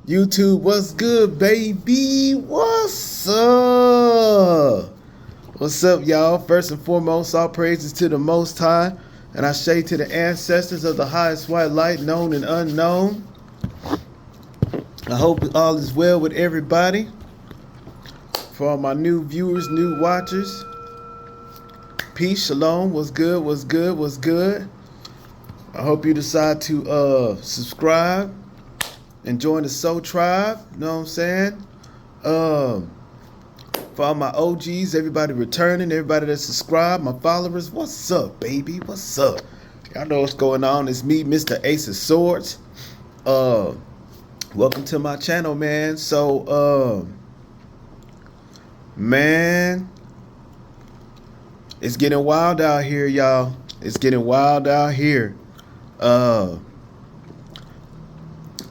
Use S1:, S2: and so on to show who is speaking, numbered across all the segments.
S1: YouTube, what's good, baby? What's up? What's up, y'all? First and foremost, all praises to the Most High, and I say to the ancestors of the highest white light, known and unknown. I hope all is well with everybody. For all my new viewers, new watchers, peace, shalom, what's good, what's good, what's good? I hope you decide to subscribe and join the Soul Tribe, you know what I'm saying? For all my OGs, everybody returning, everybody that subscribed, my followers, what's up, baby? What's up? Y'all know what's going on. It's me, Mr. Ace of Swords. Welcome to my channel, man. So, man, it's getting wild out here, y'all. It's getting wild out here.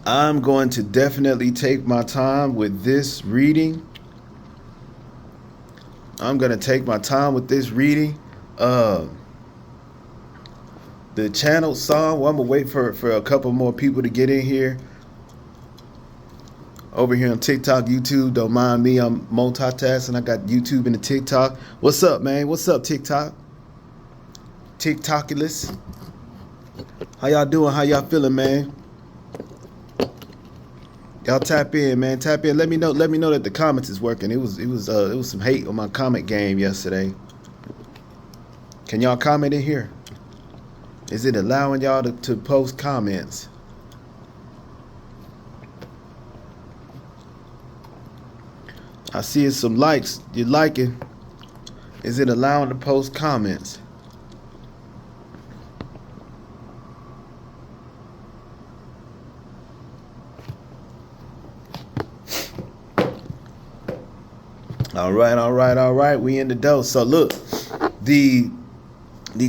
S1: I'm going to definitely take my time with this reading. I'm going to take my time with this reading. The channel song, well, I'm going to wait for a couple more people to get in here. Over here on TikTok, YouTube, don't mind me. I'm multitasking. I got YouTube and the TikTok. What's up, man? What's up, TikTok? TikTokulous. How y'all doing? How y'all feeling, man? Y'all tap in, man. Tap in. Let me know that the comments is working. It was some hate on my comment game yesterday. Can y'all comment in here? Is it allowing y'all to post comments? I see it's some likes. You're liking. Is it allowing to post comments? All right. We in the dough. So look, the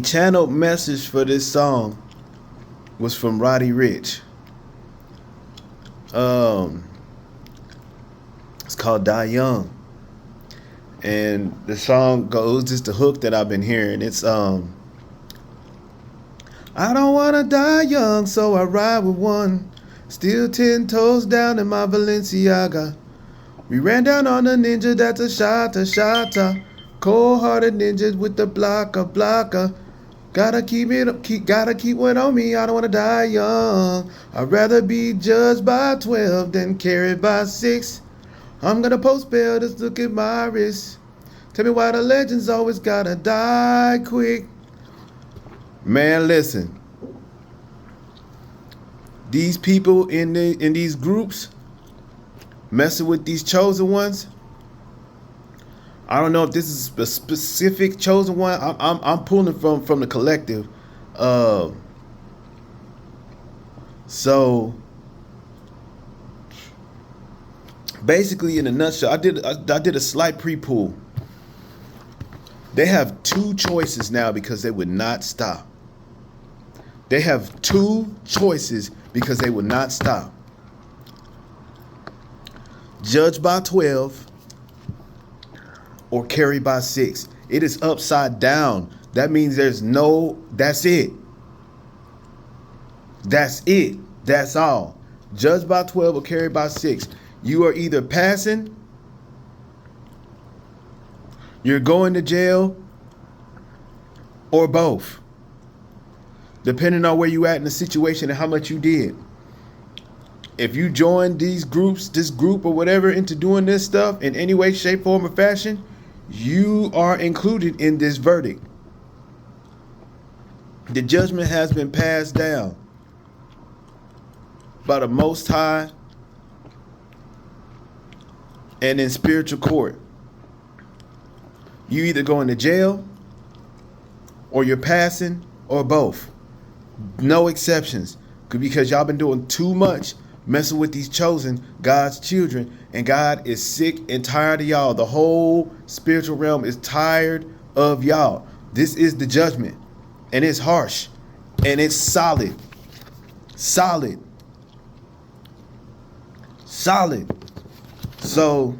S1: channel message for this song was from Roddy Ricch. It's called Die Young. And the song goes, just the hook that I've been hearing. It's I don't wanna die young, so I ride with one. Still 10 toes down in my Balenciaga. We ran down on a ninja that's a shotta. Cold-hearted ninjas with the blocker. Gotta keep one on me. I don't wanna die young. I'd rather be judged by 12 than carried by 6. I'm gonna post bail, just look at my wrist. Tell me why the legends always gotta die quick. Man, listen. These people in these groups messing with these chosen ones. I don't know if this is a specific chosen one. I'm pulling from the collective. So basically, in a nutshell, I did a slight pre-pool. They have two choices now because they would not stop. They have two choices because they would not stop. Judged by 12 or carried by 6. It is upside down. That means there's no, that's it. That's it. That's all. Judged by 12 or carried by 6. You are either passing, you're going to jail, or both. Depending on where you at in the situation and how much you did. If you join these groups, this group or whatever, into doing this stuff in any way, shape, form, or fashion, you are included in this verdict. The judgment has been passed down by the Most High and in spiritual court. You either going to jail or you're passing or both. No exceptions. Because y'all been doing too much messing with these chosen, God's children, and God is sick and tired of y'all. The whole spiritual realm is tired of y'all. This is the judgment, and it's harsh, and it's solid. So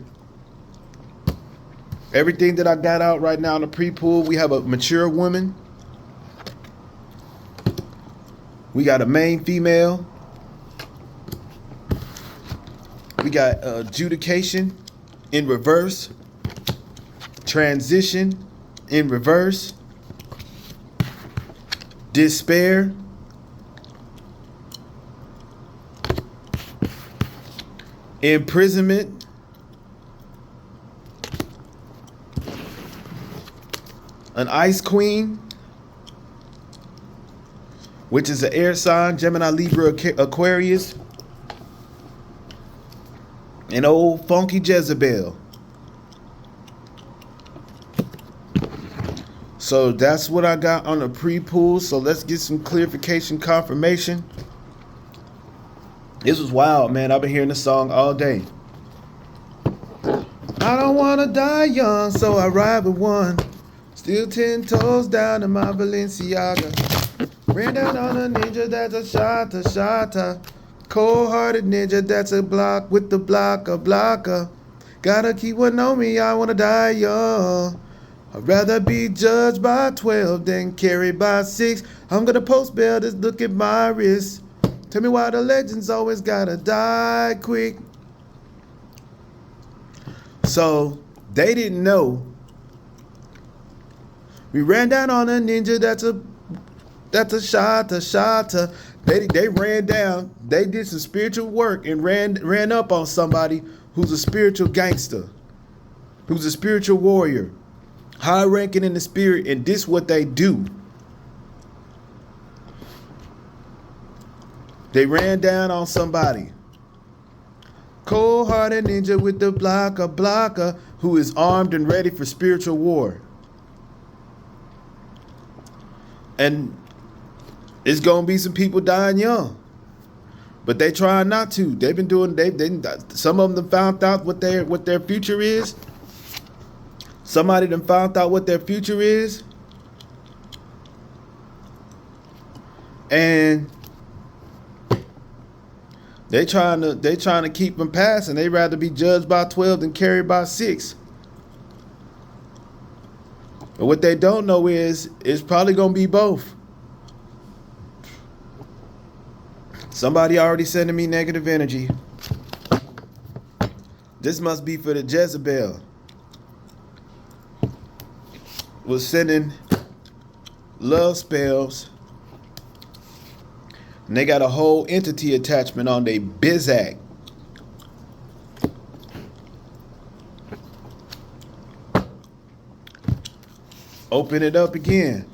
S1: everything that I got out right now in the pre-pool, we have a mature woman, we got a main female, We got adjudication in reverse, transition in reverse, despair, imprisonment, an ice queen, which is an air sign, Gemini, Libra, Aquarius, an old funky Jezebel. So that's what I got on the pre-pool. So let's get some clarification, confirmation. This was wild, man. I've been hearing this song all day. I don't want to die young, so I ride with one. Still 10 toes down in my Balenciaga. Ran down on a ninja that's a shotta. Cold-hearted ninja that's a block with the blocker. Gotta keep one on me, I want to die young. I'd rather be judged by 12 than carried by 6. I'm gonna post bail, just look at my wrist. Tell me why the legends always gotta die quick. So they didn't know. We ran down on a ninja that's a shotta. They ran down. They did some spiritual work and ran up on somebody who's a spiritual gangster, who's a spiritual warrior, high ranking in the spirit, and this what they do. They ran down on somebody. Cold-hearted ninja with the blocker, who is armed and ready for spiritual war. And it's gonna be some people dying young, but they trying not to. They've been doing. Some of them found out what their future is. Somebody done found out what their future is, and they trying to keep them passing. They rather be judged by 12 than carried by 6. But what they don't know is it's probably gonna be both. Somebody already sending me negative energy. This must be for the Jezebel. Was sending love spells. And they got a whole entity attachment on their Bizak. Open it up again.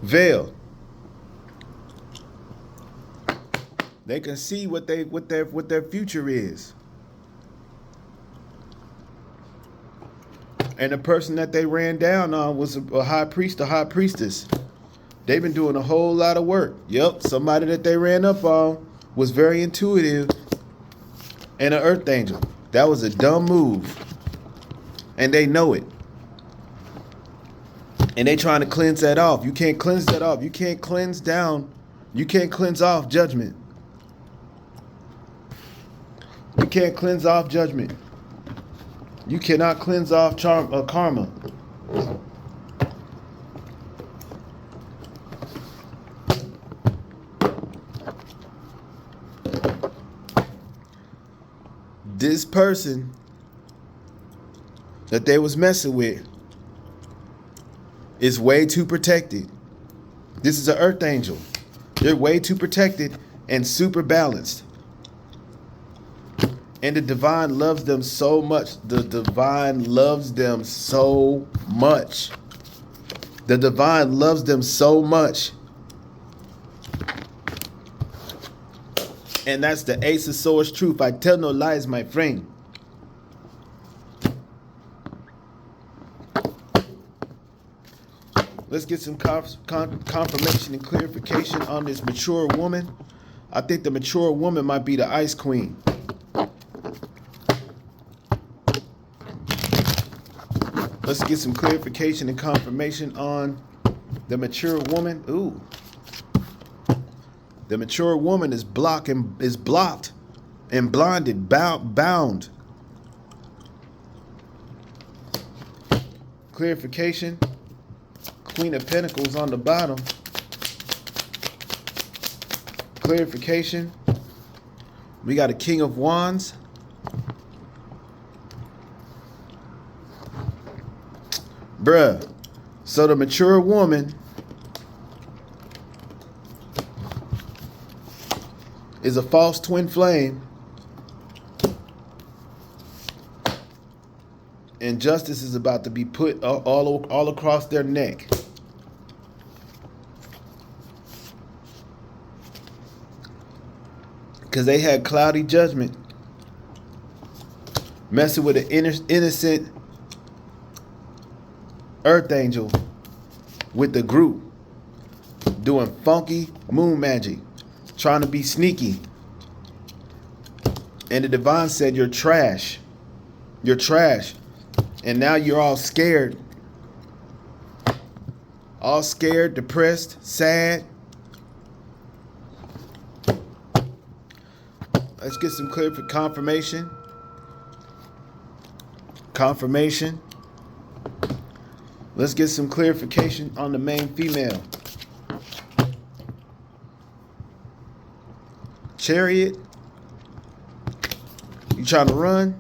S1: Veil. They can see what their future is. And the person that they ran down on was a high priest, a high priestess. They've been doing a whole lot of work. Yep, somebody that they ran up on was very intuitive and an earth angel. That was a dumb move. And they know it. And they trying to cleanse that off. You can't cleanse that off. You can't cleanse down. You can't cleanse off judgment. You can't cleanse off judgment. You cannot cleanse off karma. This person that they was messing with is way too protected. This is an earth angel. They're way too protected and super balanced. And the divine loves them so much. The divine loves them so much. The divine loves them so much. And that's the Ace of Swords truth. I tell no lies, my friend. Let's get some confirmation and clarification on this mature woman. I think the mature woman might be the Ice Queen. Let's get some clarification and confirmation on the mature woman. Ooh. The mature woman is blocked and blinded, bound. Clarification. Queen of Pentacles on the bottom. Clarification. We got a King of Wands. Bruh. So the mature woman is a false twin flame. And justice is about to be put all across their neck. Because they had cloudy judgment. Messing with an innocent earth angel with the group. Doing funky moon magic. Trying to be sneaky. And the divine said, you're trash. You're trash. And now you're all scared. All scared, depressed, sad. Let's get some clear for confirmation. Confirmation. Let's get some clarification on the main female. Chariot. You trying to run?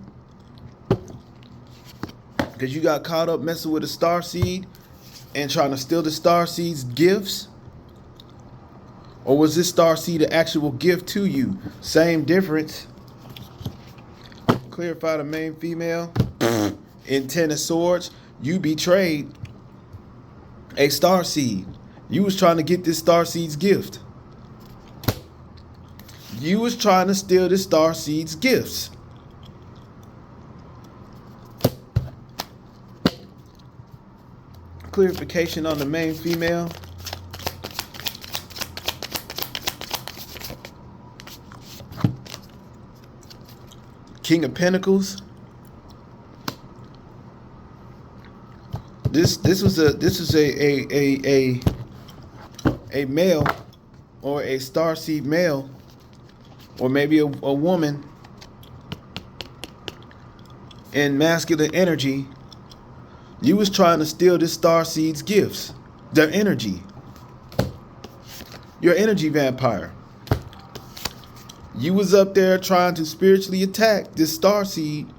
S1: Because you got caught up messing with a star seed and trying to steal the star seed's gifts? Or was this star seed an actual gift to you? Same difference. Clarify the main female. In Ten of Swords, you betrayed a star seed. You was trying to get this star seed's gift. You was trying to steal this star seed's gifts. Clarification on the main female. King of Pentacles. This was a male or a starseed male or maybe a woman in masculine energy. You was trying to steal this starseed's gifts, their energy. Your energy vampire. You was up there trying to spiritually attack this starseed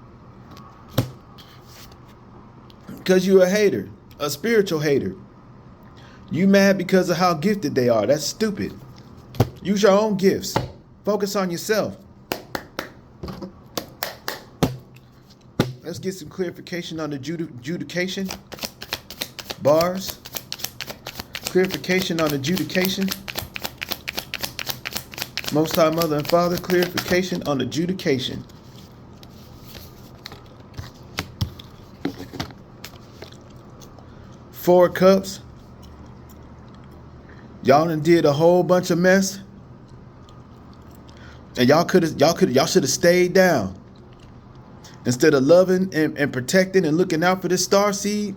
S1: because you're a hater, a spiritual hater. You mad because of how gifted they are. That's stupid. Use your own gifts. Focus on yourself. Let's get some clarification on the adjudication. Bars. Clarification on adjudication. Most High Mother and Father, clarification on adjudication. Four of Cups. Y'all done did a whole bunch of mess. And y'all should have stayed down. Instead of loving and protecting and looking out for this star seed,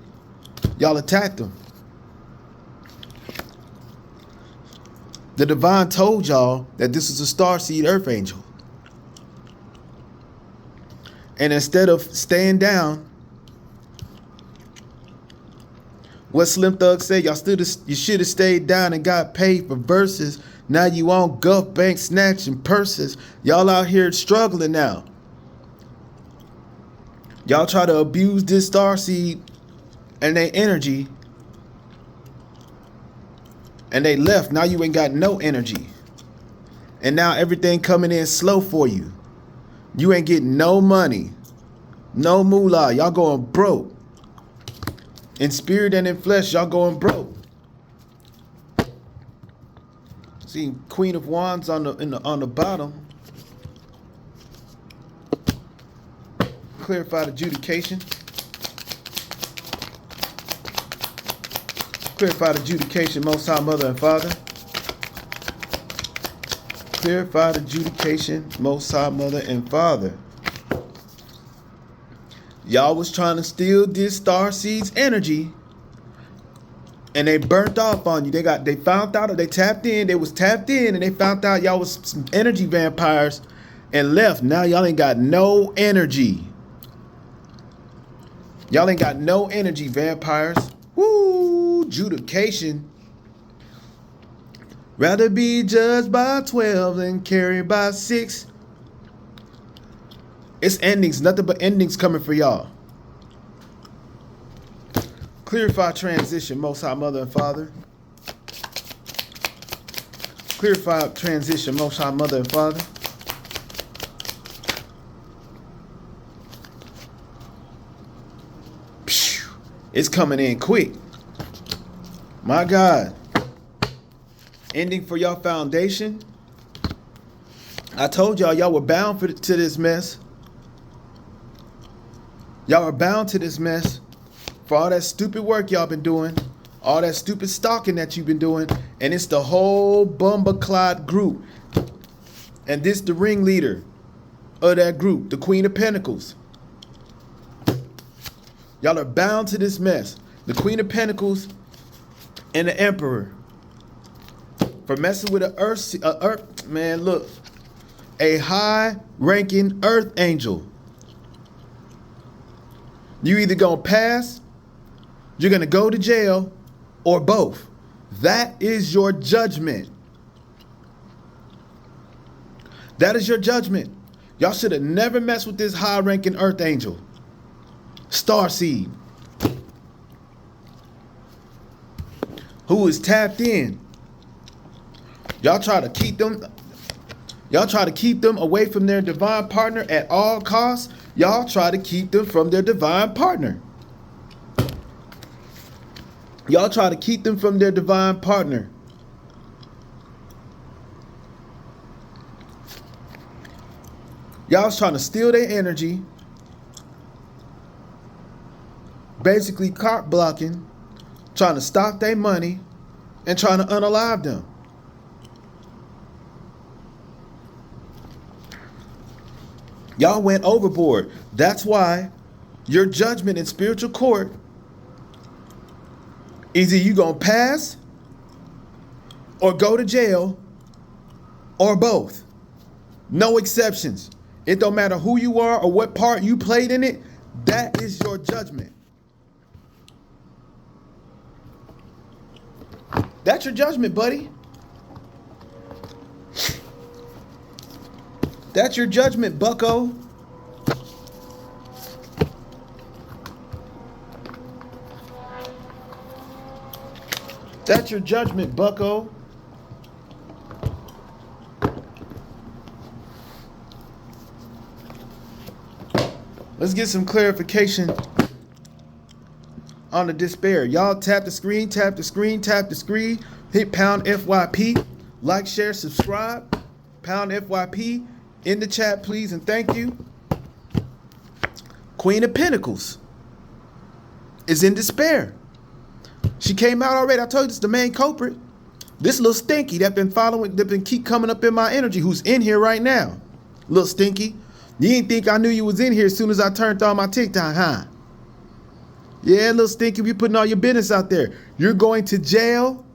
S1: y'all attacked them. The divine told y'all that this is a star seed earth angel. And instead of staying down, what Slim Thug said, you should have stayed down and got paid for verses. Now you on Gulf Bank snatching purses. Y'all out here struggling now. Y'all try to abuse this starseed and their energy. And they left. Now you ain't got no energy. And now everything coming in slow for you. You ain't getting no money. No moolah. Y'all going broke. In spirit and in flesh, y'all going broke. See Queen of Wands on the bottom. Clarified adjudication. Clarified adjudication, Most High Mother and Father. Clarified adjudication, Most High Mother and Father. Y'all was trying to steal this starseed's energy, and they burnt off on you. They found out, they tapped in. They was tapped in, and they found out y'all was some energy vampires, and left. Now y'all ain't got no energy. Y'all ain't got no energy, vampires. Woo, adjudication. Rather be judged by 12 than carried by 6. It's endings, nothing but endings coming for y'all. Clarify transition, Most High Mother and Father. Clarify transition, Most High Mother and Father. It's coming in quick. My God. Ending for y'all foundation. I told y'all were bound to this mess. Y'all are bound to this mess for all that stupid work y'all been doing, all that stupid stalking that you've been doing, and it's the whole Bumbaclot group. And this the ringleader of that group, the Queen of Pentacles. Y'all are bound to this mess. The Queen of Pentacles and the Emperor. For messing with a earth, man, look. A high-ranking earth angel. You either gonna pass, you're gonna go to jail, or both. That is your judgment. That is your judgment. Y'all should have never messed with this high-ranking earth angel. Starseed. Who is tapped in. Y'all try to keep them away from their divine partner at all costs. Y'all try to keep them from their divine partner. Y'all try to keep them from their divine partner. Y'all's trying to steal their energy. Basically cart blocking, trying to stop their money, and trying to unalive them. Y'all went overboard. That's why your judgment in spiritual court is either you gonna pass or go to jail or both. No exceptions. It don't matter who you are or what part you played in it. That is your judgment. That's your judgment, buddy. That's your judgment, bucko. That's your judgment, bucko. Let's get some clarification on the despair. Y'all tap the screen, tap the screen, tap the screen. Hit pound FYP. Like, share, subscribe. Pound FYP. In the chat, please, and thank you. Queen of Pentacles is in despair. She came out already. I told you this is the main culprit. This little stinky that been keep coming up in my energy, who's in here right now. Little stinky. You didn't think I knew you was in here as soon as I turned on my TikTok, huh? Yeah, little stinky, you putting all your business out there. You're going to jail,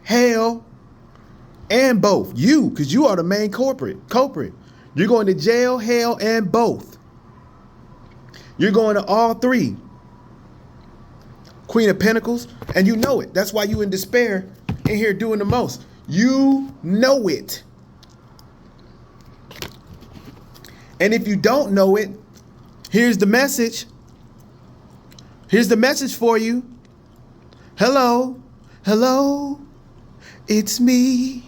S1: hell, and both. You, because you are the main culprit. You're going to jail, hell, and both. You're going to all three. Queen of Pentacles, and you know it. That's why you in despair in here doing the most. You know it. And if you don't know it, here's the message. Here's the message for you. Hello, hello, it's me.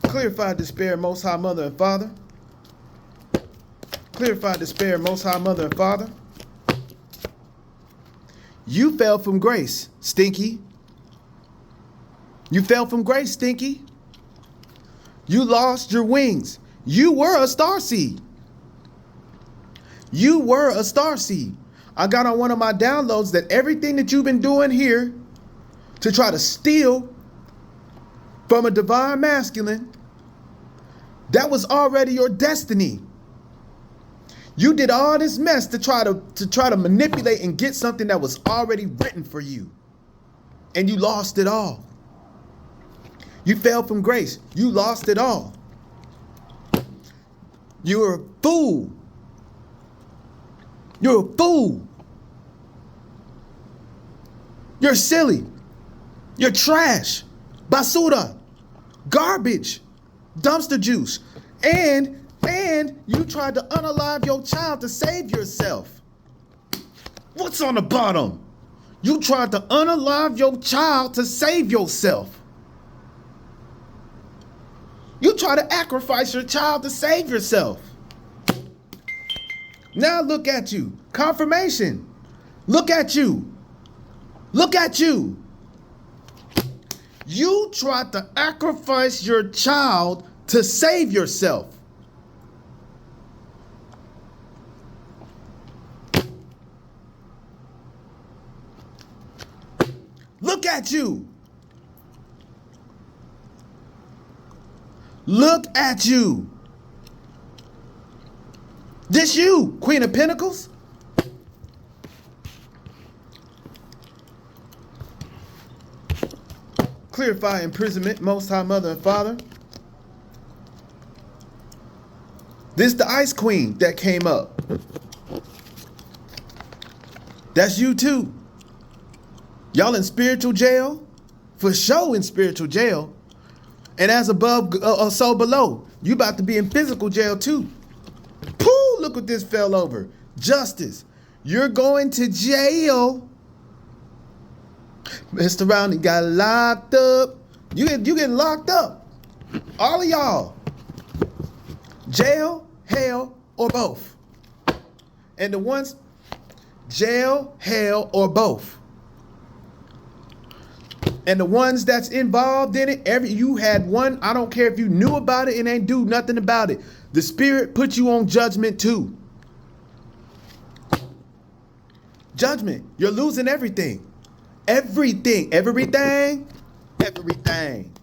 S1: Clarify despair, Most High Mother and Father. Clarify despair, Most High Mother and Father. You fell from grace, Stinky. You fell from grace, Stinky. You lost your wings. You were a starseed. You were a starseed. I got on one of my downloads that everything that you've been doing here to try to steal from a divine masculine, that was already your destiny. You did all this mess to try to manipulate and get something that was already written for you. And you lost it all. You fell from grace. You lost it all. You're a fool. You're a fool. You're silly. You're trash. Basura. Garbage. Dumpster juice. And you tried to unalive your child to save yourself. What's on the bottom? You tried to unalive your child to save yourself. You try to sacrifice your child to save yourself. Now look at you. Confirmation. Look at you. Look at you. You tried to sacrifice your child to save yourself. Look at you. Look at you. This you, Queen of Pentacles. Clarify imprisonment, Most High Mother and Father. This the Ice Queen that came up. That's you too. Y'all in spiritual jail? For sure in spiritual jail. And as above, so below. You about to be in physical jail too. Pooh, look what this fell over. Justice. You're going to jail. Mr. Rounding got locked up. You getting locked up. All of y'all. Jail, hell, or both. And the ones, jail, hell, or both. And the ones that's involved in it, you had one, I don't care if you knew about it and ain't do nothing about it. The spirit put you on judgment too. Judgment. You're losing everything. Everything. Everything. Everything.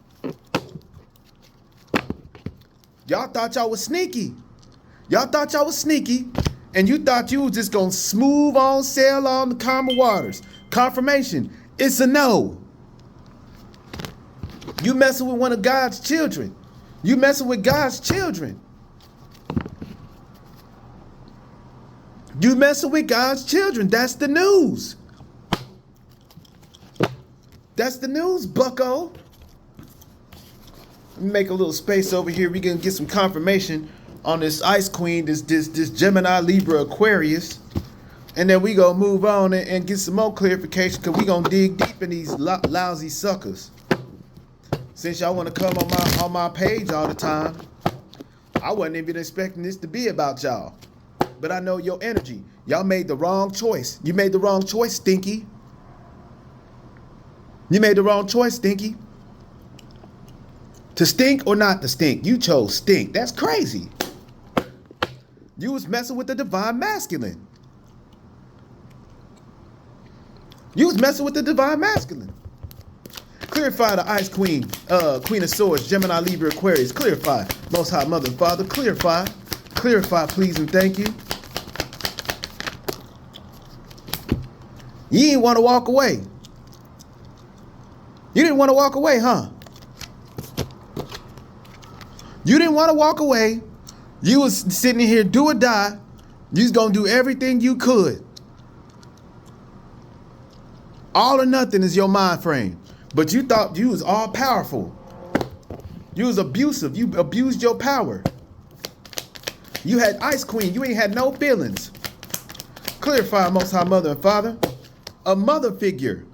S1: Y'all thought y'all was sneaky. Y'all thought y'all was sneaky. And you thought you was just going to smooth on sail on the calmer waters. Confirmation. It's a no. You messing with one of God's children. You messing with God's children. You messing with God's children. That's the news. That's the news, bucko. Let me make a little space over here. We can get some confirmation on this Ice Queen, this Gemini, Libra, Aquarius. And then we gonna move on and get some more clarification, because we gonna dig deep in these lousy suckers. Since y'all want to come on my page all the time, I wasn't even expecting this to be about y'all. But I know your energy. Y'all made the wrong choice. You made the wrong choice, Stinky. You made the wrong choice, Stinky. To stink or not to stink? You chose stink. That's crazy. You was messing with the divine masculine. You was messing with the divine masculine. Clarify the Ice Queen, Queen of Swords, Gemini, Libra, Aquarius. Clarify. Most High Mother and Father. Clarify. Clarify, please and thank you. You didn't want to walk away. You didn't want to walk away, huh? You didn't want to walk away. You was sitting here, do or die. You was going to do everything you could. All or nothing is your mind frame. But you thought you was all powerful. You was abusive. You abused your power. You had Ice Queen. You ain't had no feelings. Clarify, Most High Mother and Father. A mother figure.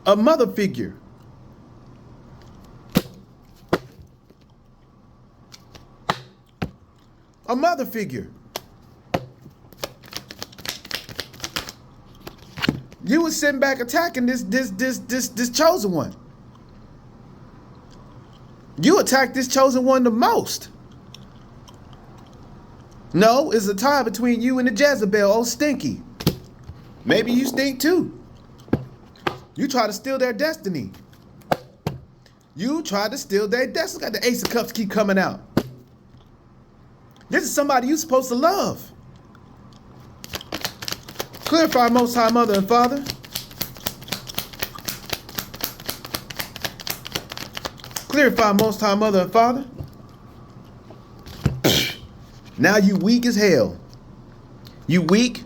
S1: A mother figure. A mother figure. You was sitting back attacking this chosen one. You attacked this chosen one the most. No, it's a tie between you and the Jezebel, old Stinky. Maybe you stink too. You try to steal their destiny. You try to steal their destiny. Got the Ace of Cups keep coming out. This is somebody you're supposed to love. Clarify, Most High Mother and Father. Clarify, Most High Mother and Father. Now you weak as hell. You weak,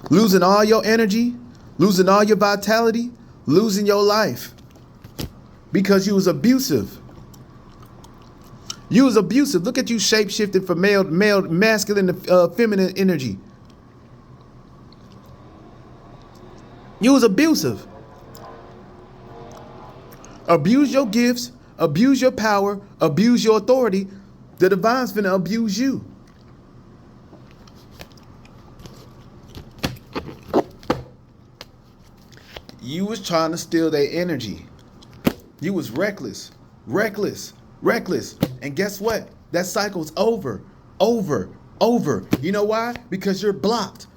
S1: losing all your energy, losing all your vitality, losing your life. because you was abusive. You was abusive. Look at you shape-shifting from masculine to feminine energy. You was abusive. Abuse your gifts, abuse your power, abuse your authority. The divine's finna abuse you. You was trying to steal their energy. You was reckless. And guess what? That cycle's over. You know why? Because you're blocked.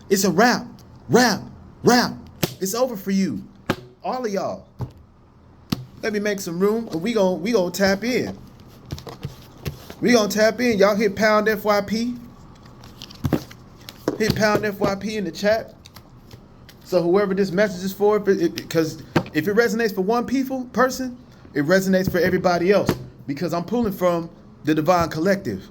S1: It's a wrap. It's over for you. All of y'all. Let me make some room. We gonna tap in. Y'all hit pound FYP. Hit pound FYP in the chat. So whoever this message is for, because if it resonates for one person, it resonates for everybody else. Because I'm pulling from the Divine Collective.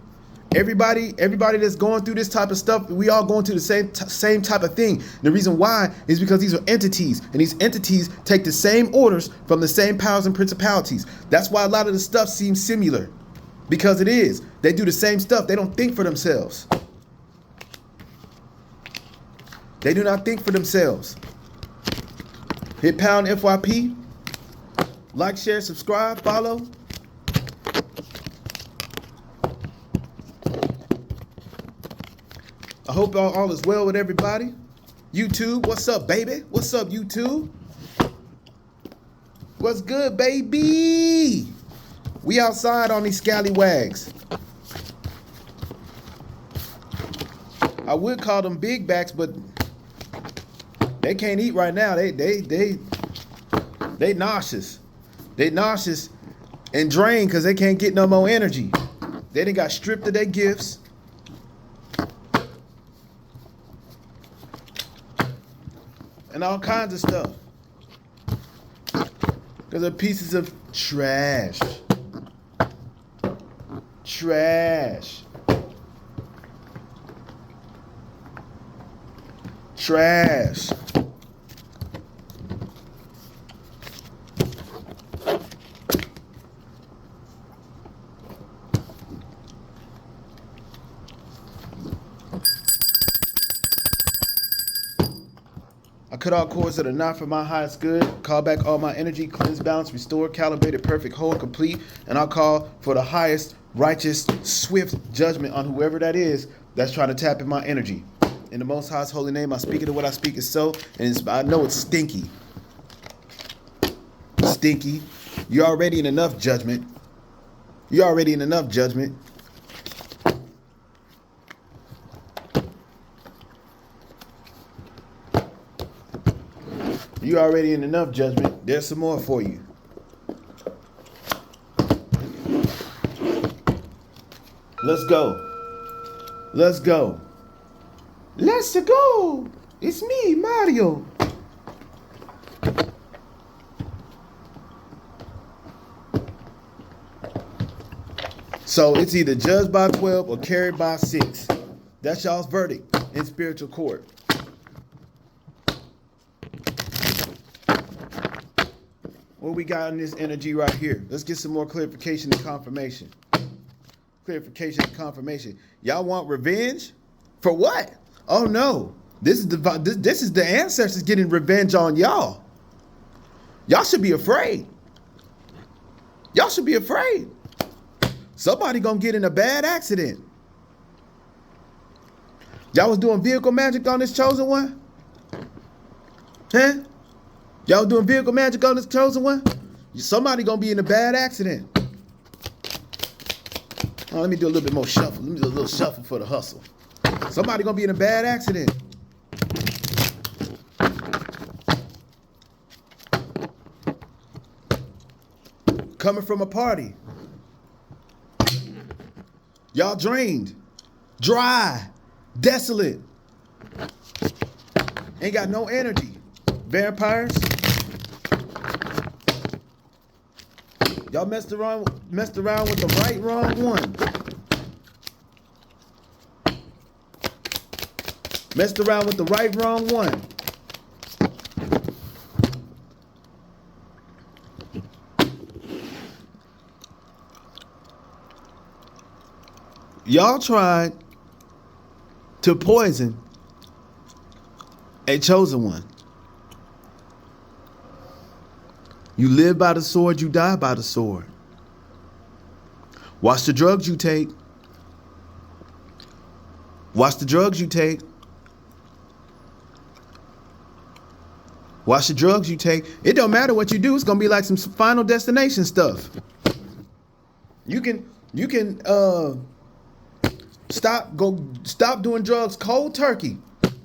S1: Everybody that's going through this type of stuff, we all going through the same type of thing. The reason why is because these are entities, and these entities take the same orders from the same powers and principalities. That's why a lot of the stuff seems similar, because it is. They do the same stuff. They don't think for themselves. They do not think for themselves. Hit pound FYP. Like, share, subscribe, follow. I hope all is well with everybody. YouTube, what's up, baby? What's up, YouTube? What's good, baby? We outside on these scallywags. I would call them big backs, but they can't eat right now. They nauseous. They nauseous and drained because they can't get no more energy. They done got stripped of their gifts. And all kinds of stuff. Because they're pieces of trash. Trash. I cut all cords that are not for my highest good. Call back all my energy, cleanse, balance, restore, calibrated, perfect, whole, complete. And I'll call for the highest, righteous, swift judgment on whoever that is that's trying to tap in my energy. In the Most High's holy name, I speak it, and what I speak is so. And I know it's stinky. Stinky. You're already in enough judgment. You're already in enough judgment. You're already in enough judgment. There's some more for you. Let's go. Let's go. Let's go. It's me, Mario. So it's either judged by 12 or carried by 6. That's y'all's verdict in spiritual court. What we got in this energy right here? Let's get some more clarification and confirmation. Clarification and confirmation. Y'all want revenge? For what? Oh no. This is the ancestors getting revenge on y'all. Y'all should be afraid. Y'all should be afraid. Somebody gonna get in a bad accident. Y'all was doing vehicle magic on this chosen one? Huh? Y'all doing vehicle magic on this chosen one? Somebody gonna be in a bad accident. Oh, let me do a little bit more shuffle. Let me do a little shuffle for the hustle. Somebody gonna be in a bad accident. Coming from a party. Y'all drained, dry, desolate. Ain't got no energy. Vampires. Y'all messed around with the wrong one. Messed around with the wrong one. Y'all tried to poison a chosen one. You live by the sword, you die by the sword. Watch the drugs you take. Watch the drugs you take. Watch the drugs you take. It don't matter what you do. It's gonna be like some Final Destination stuff. You can stop doing drugs cold turkey.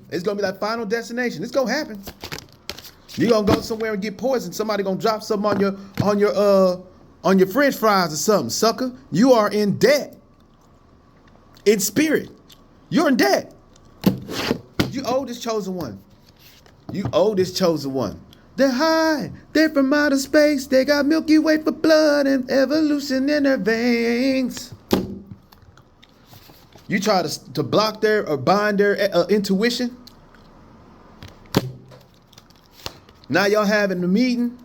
S1: It's gonna be like Final Destination. It's gonna happen. You're gonna go somewhere and get poisoned. Somebody gonna drop something on your French fries or something, sucker. You are in debt. In spirit. You're in debt. You owe this chosen one. You owe this chosen one. They're high. They're from outer space. They got Milky Way for blood and evolution in their veins. You try to block their or bind their intuition. Now y'all having a meeting.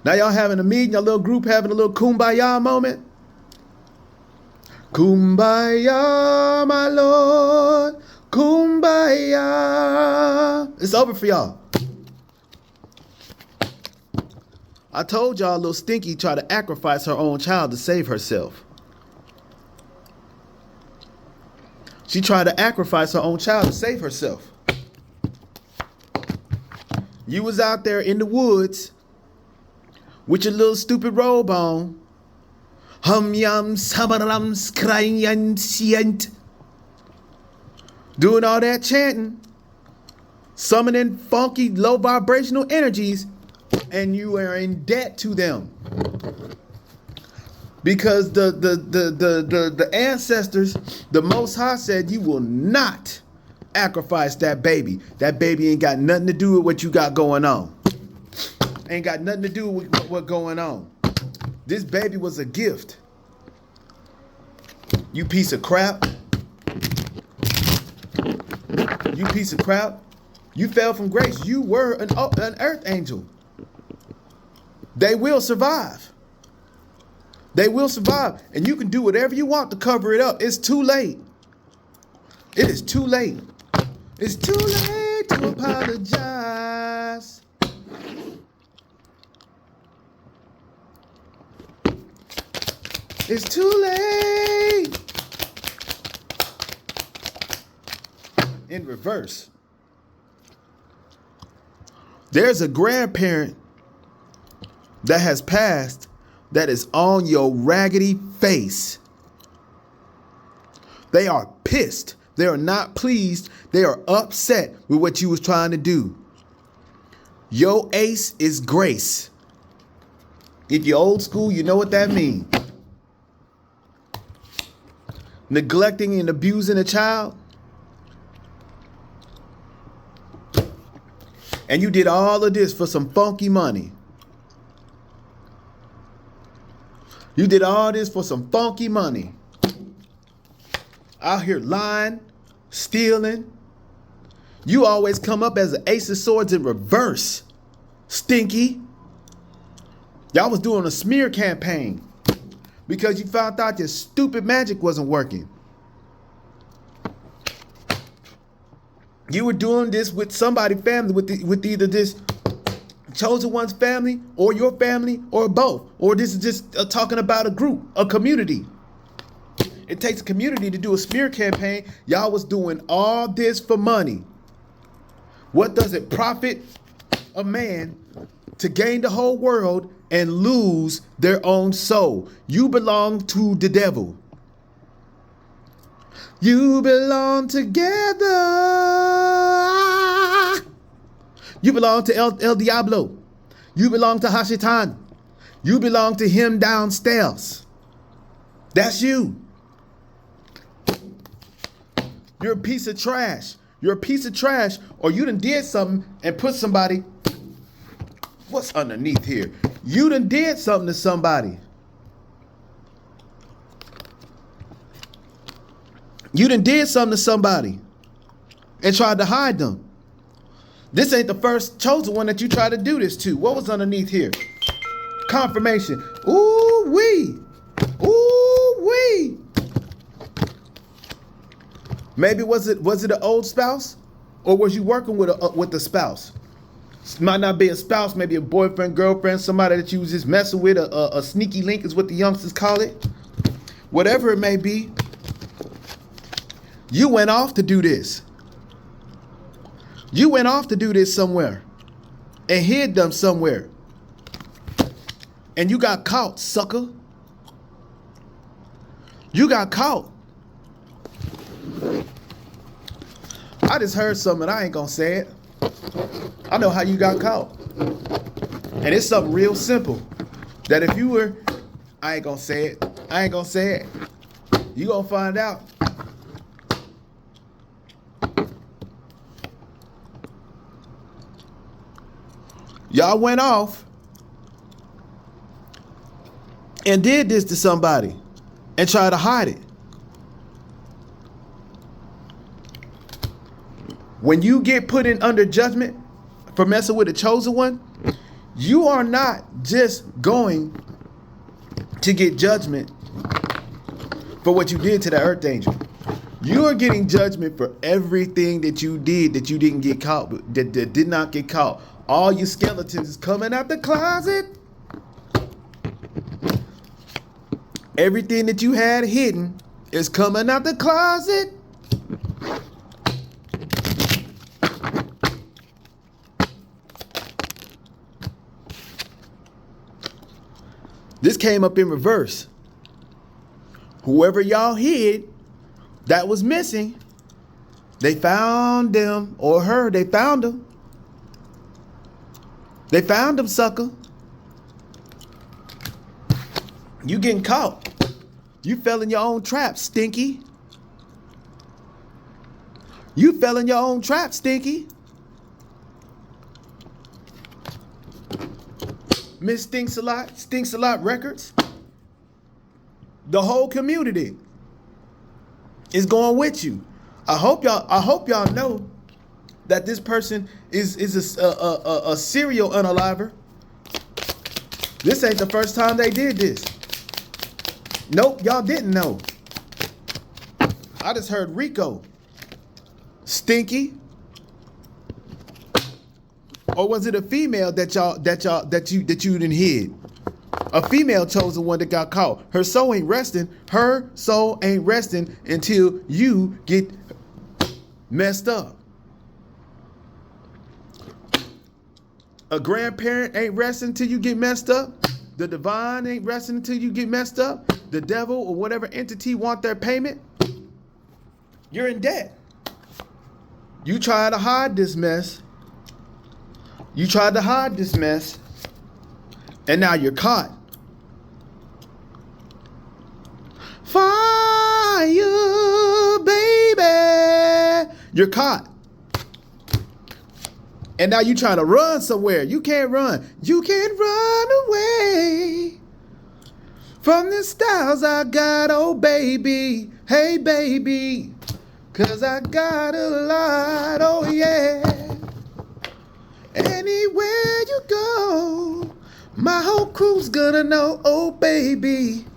S1: Your little group having a little kumbaya moment. Kumbaya, my Lord. Kumbaya. It's over for y'all. I told y'all little Stinky tried to sacrifice her own child to save herself. She tried to sacrifice her own child to save herself. You was out there in the woods with your little stupid robe on. Hum yum sabaram skrayant. Doing all that chanting, summoning funky low vibrational energies, and you are in debt to them. Because the ancestors, the Most High said you will not sacrifice that baby. That baby ain't got nothing to do with what you got going on. Ain't got nothing to do with what's going on. This baby was a gift. You piece of crap. You piece of crap. You fell from grace. You were an earth angel. They will survive. They will survive. And you can do whatever you want to cover it up. It's too late. It is too late. It's too late to apologize. It's too late. In reverse. There's a grandparent that has passed that is on your raggedy face. They are pissed. They are not pleased. They are upset with what you was trying to do. Your ace is grace. If you're old school, you know what that means. Neglecting and abusing a child. And you did all of this for some funky money. You did all this for some funky money. Out here lying, stealing. You always come up as an ace of swords in reverse. Stinky. Y'all was doing a smear campaign because you found out your stupid magic wasn't working. You were doing this with somebody's family, with either this chosen one's family or your family or both. Or this is just talking about a group, a community. It takes a community to do a smear campaign. Y'all was doing all this for money. What does it profit a man to gain the whole world and lose their own soul? You belong to the devil. You belong together. You belong to El Diablo. You belong to Hashitan. You belong to him downstairs. That's you. You're a piece of trash. You're a piece of trash, or you done did something and put somebody. What's underneath here? You done did something to somebody. You done did something to somebody and tried to hide them. This ain't the first chosen one that you try to do this to. What was underneath here? Confirmation. Ooh wee. Ooh wee. Maybe was it an old spouse, or was you working with the spouse? It might not be a spouse, maybe a boyfriend, girlfriend, somebody that you was just messing with. A sneaky link is what the youngsters call it. Whatever it may be, you went off to do this. You went off to do this somewhere and hid them somewhere. And you got caught, sucker. You got caught. I just heard something, I ain't gonna say it. I know how you got caught. And it's something real simple. That if you were, I ain't gonna say it. I ain't gonna say it. You gonna find out. Y'all went off and did this to somebody and tried to hide it. When you get put in under judgment for messing with a chosen one, you are not just going to get judgment for what you did to the earth angel. You are getting judgment for everything that you did that you didn't get caught, that did not get caught. All your skeletons is coming out the closet. Everything that you had hidden is coming out the closet. This came up in reverse. Whoever y'all hid that was missing, they found them or her. They found them. They found them, sucker. You getting caught. You fell in your own trap, Stinky. You fell in your own trap, Stinky. Miss Stinks a Lot Records. The whole community is going with you. I hope y'all know that this person is a serial unaliver. This ain't the first time they did this. Nope, y'all didn't know. I just heard Rico. Stinky. Or was it a female that you didn't hid? A female chose the one that got caught. Her soul ain't resting. Her soul ain't resting until you get messed up. A grandparent ain't resting until you get messed up. The divine ain't resting until you get messed up. The devil or whatever entity want their payment. You're in debt. You try to hide this mess. You tried to hide this mess, and now you're caught. Fire, baby. You're caught. And now you trying to run somewhere. You can't run. You can't run away from the styles I got, oh baby. Hey baby, 'cause I got a lot, oh yeah. Anywhere you go, my whole crew's gonna know, oh baby.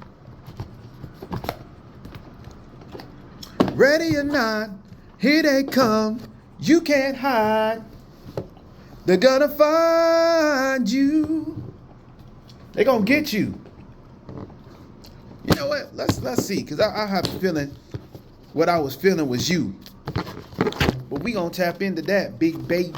S1: Ready or not, here they come. You can't hide. They're gonna find you. They're gonna get you. You know what? Let's see, because I have a feeling what I was feeling was you. But we gonna tap into that, big baby.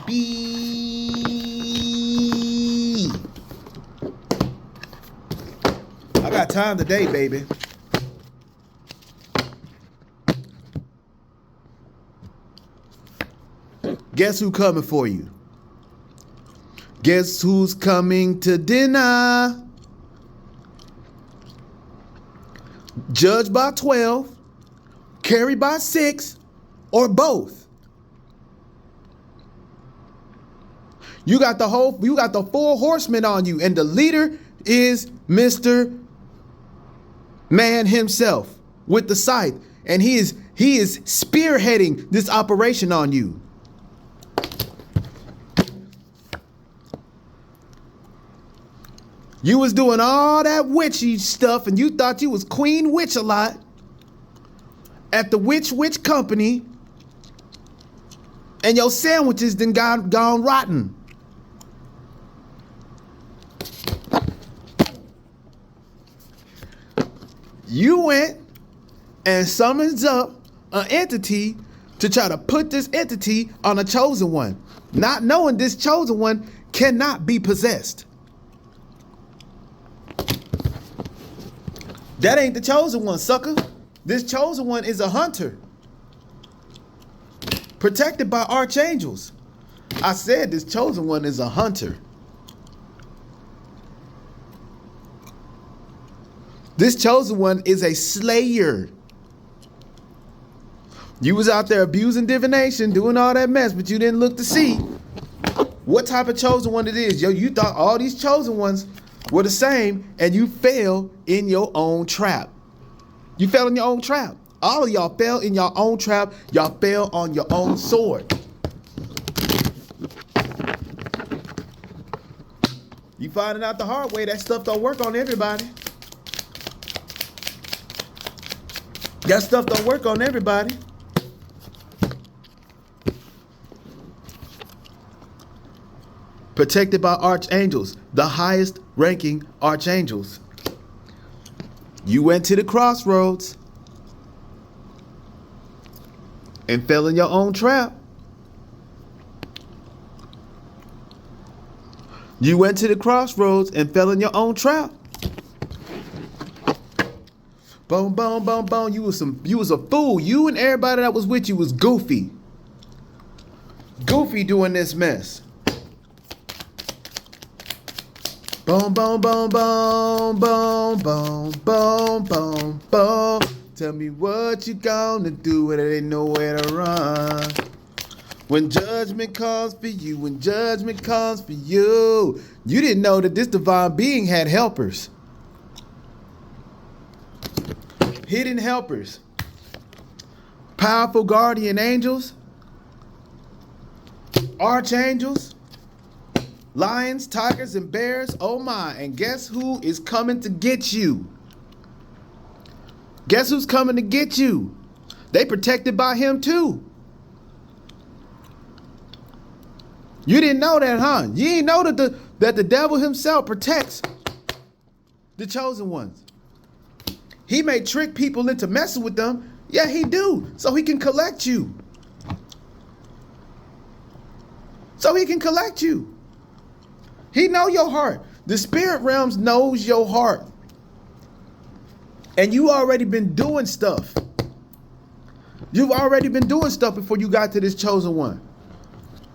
S1: I got time today, baby. Guess who coming for you? Guess who's coming to dinner? Judge by 12, carry by 6, or both. You got the 4 horsemen on you, and the leader is Mr. Man himself with the scythe, and he is spearheading this operation on you. You was doing all that witchy stuff and you thought you was Queen Witch a lot at the Witch Company, and your sandwiches then gone rotten. You went and summons up an entity to try to put this entity on a chosen one, not knowing this chosen one cannot be possessed. That ain't the chosen one, sucker. This chosen one is a hunter, protected by archangels. I said this chosen one is a hunter. This chosen one is a slayer. You was out there abusing divination, doing all that mess, but you didn't look to see what type of chosen one it is. Yo, you thought all these chosen ones were the same, and you fell in your own trap. You fell in your own trap. All of y'all fell in your own trap. Y'all fell on your own sword. You finding out the hard way that stuff don't work on everybody. That stuff don't work on everybody. Protected by archangels, the highest ranking archangels. You went to the crossroads and fell in your own trap. You went to the crossroads and fell in your own trap. Boom, boom, boom, boom. You was a fool. You and everybody that was with you was goofy. Goofy doing this mess. Boom, boom, boom, boom, boom, boom, boom, boom, boom. Tell me what you gonna do when there ain't nowhere to run. When judgment comes for you, when judgment comes for you. You didn't know that this divine being had helpers. Hidden helpers. Powerful guardian angels. Archangels. Lions, tigers, and bears. Oh my. And guess who is coming to get you? Guess who's coming to get you? They protected by him too. You didn't know that, huh? You didn't know that the devil himself protects the chosen ones. He may trick people into messing with them. Yeah, he do. So he can collect you. So he can collect you. He know your heart. The spirit realms knows your heart. And you already been doing stuff. You've already been doing stuff before you got to this chosen one.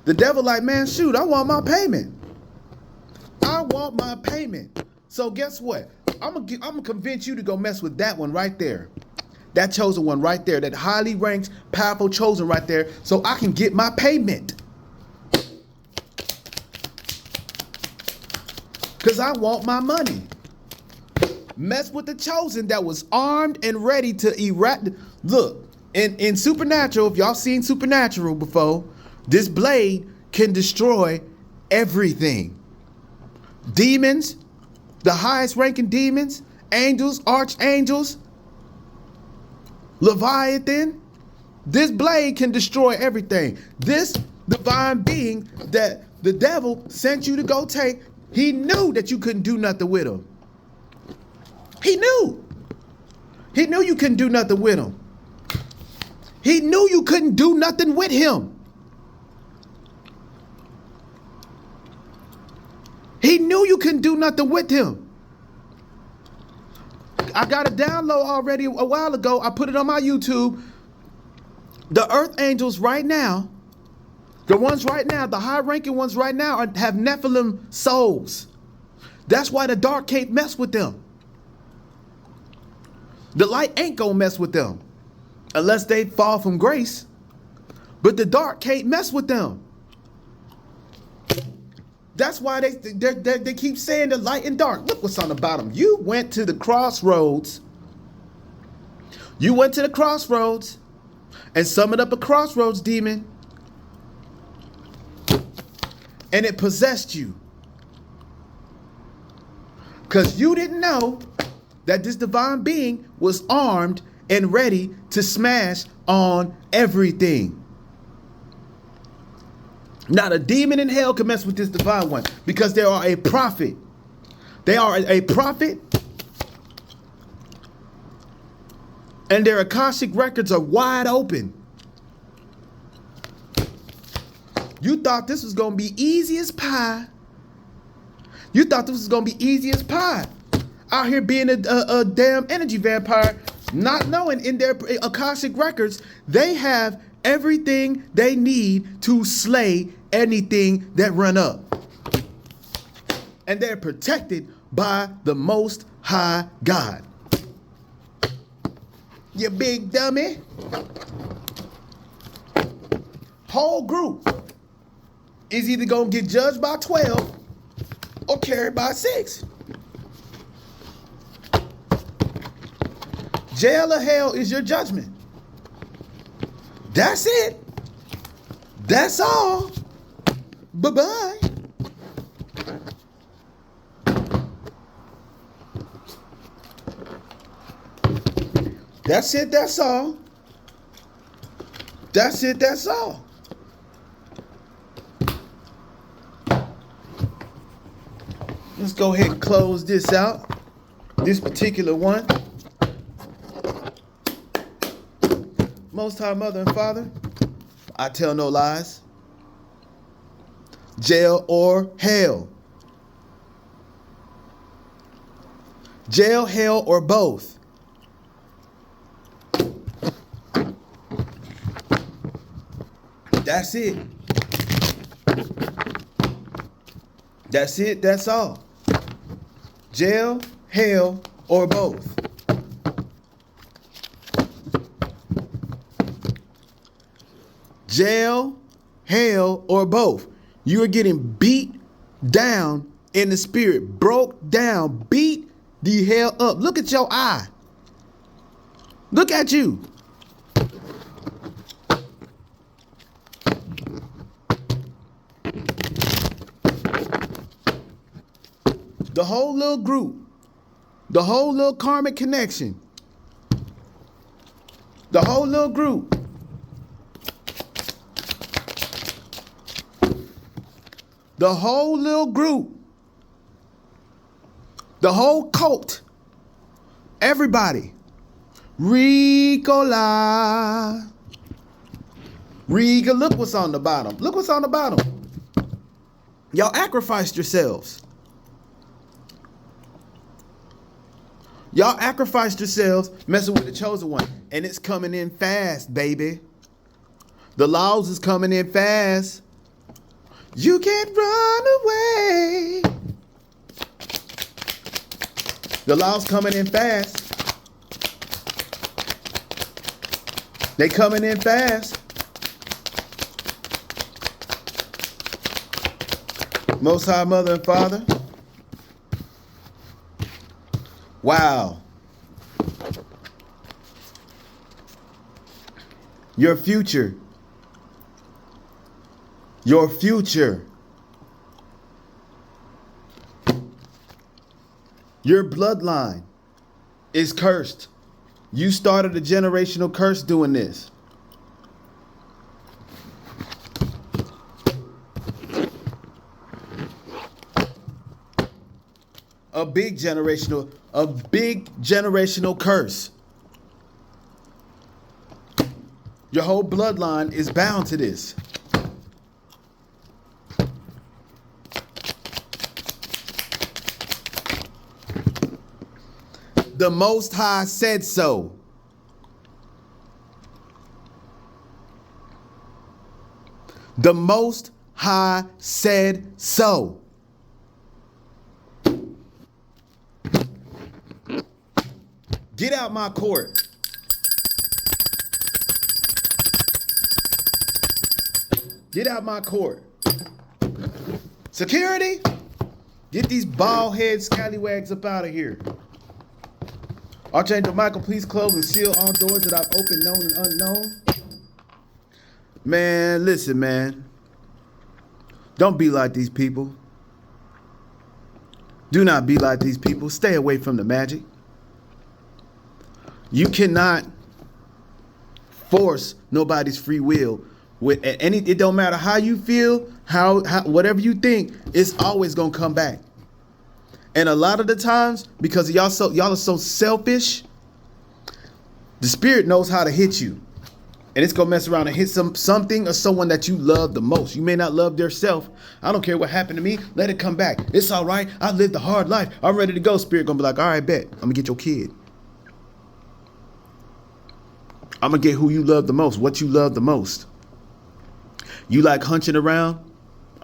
S1: The devil like, man, shoot, I want my payment. I want my payment. So guess what? I'm gonna convince you to go mess with that one right there. That chosen one right there. That highly ranked, powerful chosen right there. So I can get my payment. Because I want my money. Mess with the chosen that was armed and ready to eradicate. Look, in Supernatural, if y'all seen Supernatural before, this blade can destroy everything. Demons, the highest ranking demons, angels, archangels, Leviathan. This blade can destroy everything. This divine being that the devil sent you to go take, he knew that you couldn't do nothing with him. He knew. He knew you couldn't do nothing with him. He knew you couldn't do nothing with him. He knew you couldn't do nothing with him. I got a download already a while ago. I put it on my YouTube. The earth angels right now, the ones right now, the high-ranking ones right now have Nephilim souls. That's why the dark can't mess with them. The light ain't gonna mess with them unless they fall from grace. But the dark can't mess with them. That's why they keep saying the light and dark. Look what's on the bottom. You went to the crossroads. You went to the crossroads and summoned up a crossroads demon. And it possessed you. Because you didn't know that this divine being was armed and ready to smash on everything. Not a demon in hell can mess with this divine one, because they are a prophet. They are a prophet, and their Akashic records are wide open. You thought this was going to be easy as pie. You thought this was going to be easy as pie. Out here being a damn energy vampire, not knowing in their Akashic records, they have everything they need to slay anything that run up. And they're protected by the Most High God. You big dummy. Whole group is either going to get judged by 12 or carried by 6. Jail or hell is your judgment. That's it. That's all. Bye-bye. That's it. That's all. That's it. That's all. Let's go ahead and close this out. This particular one. Most High Mother and Father, I tell no lies. Jail or hell. Jail, hell, or both. That's it. That's it. That's all. Jail, hell, or both. Jail, hell, or both. You are getting beat down in the spirit. Broke down. Beat the hell up. Look at your eye. Look at you. The whole little group. The whole little karmic connection. The whole little group. The whole little group. The whole cult. Everybody. Ricola. Riga, look what's on the bottom. Look what's on the bottom. Y'all sacrificed yourselves. Y'all sacrificed yourselves messing with the chosen one. And it's coming in fast, baby. The laws is coming in fast. You can't run away. The law's coming in fast. They coming in fast. Most High Mother and Father. Wow. Your future. Your future. Your bloodline is cursed. You started a generational curse doing this. A big generational curse. Your whole bloodline is bound to this. The Most High said so. The Most High said so. Get out my court. Get out my court. Security, get these bald head scallywags up out of here. Archangel Michael, please close and seal all doors that I've opened, known and unknown. Man, listen, man. Don't be like these people. Do not be like these people. Stay away from the magic. You cannot force nobody's free will. With any, it don't matter how you feel, how whatever you think, it's always gonna come back. And a lot of the times, because y'all are so selfish, the spirit knows how to hit you. And it's gonna mess around and hit something or someone that you love the most. You may not love their self. I don't care what happened to me. Let it come back. It's all right. I lived a hard life. I'm ready to go. Spirit gonna be like, all right, bet. I'm gonna get your kid. I'm gonna get who you love the most. What you love the most. You like hunching around?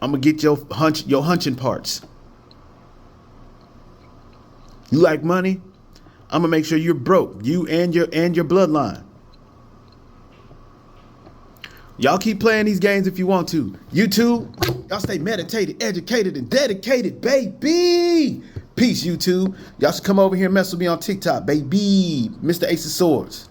S1: I'm gonna get your hunching parts. You like money? I'm gonna make sure you're broke. You and your bloodline. Y'all keep playing these games if you want to. YouTube, y'all stay meditated, educated, and dedicated, baby. Peace, YouTube. Y'all should come over here and mess with me on TikTok, baby. Mr. Ace of Swords.